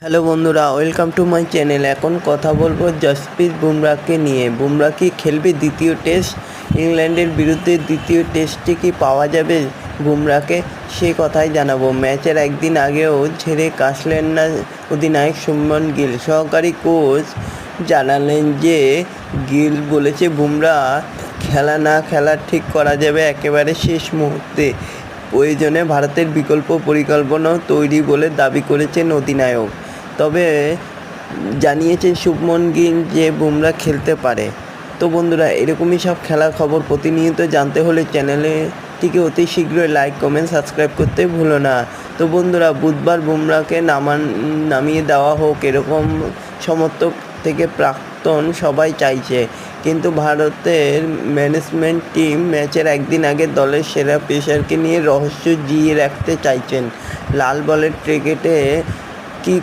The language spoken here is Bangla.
হ্যালো বন্ধুরা, ওয়েলকাম টু মাই চ্যানেল। এখন কথা বলবো জসপ্রীত বুমরাহকে নিয়ে। বুমরাহ কি খেলবে দ্বিতীয় টেস্ট? ইংল্যান্ডের বিরুদ্ধে দ্বিতীয় টেস্টে কি পাওয়া যাবে বুমরাহকে? সে কথাই জানাবো। ম্যাচের একদিন আগেও ঝেড়ে কাশলেন না অধিনায়ক শুভমন গিল। সহকারী কোচ জানালেন যে গিল বলেছে বুমরাহ খেলা না খেলা ঠিক করা যাবে একেবারে শেষ মুহূর্তে। প্রয়োজনে ভারতের বিকল্প পরিকল্পনাও তৈরি বলে দাবি করেছেন অধিনায়ক। তবে জানিয়েছেন শুভমন গিল যে বুমরাহ খেলতে পারে। তো বন্ধুরা, এরকমই সব খেলার খবর প্রতিনিয়ত জানতে হলে চ্যানেলটিকে অতি শীঘ্রই লাইক, কমেন্ট, সাবস্ক্রাইব করতে ভুলো না। তো বন্ধুরা, বুধবার বুমরাহকে নামিয়ে দেওয়া হোক এরকম সমর্থক থেকে প্রাক্তন সবাই চাইছে, কিন্তু ভারতের ম্যানেজমেন্ট টিম ম্যাচের একদিন আগে দলের সেরা পেসারকে নিয়ে রহস্য জিইয়ে রাখতে চাইছেন। লাল বলের ক্রিকেটে কী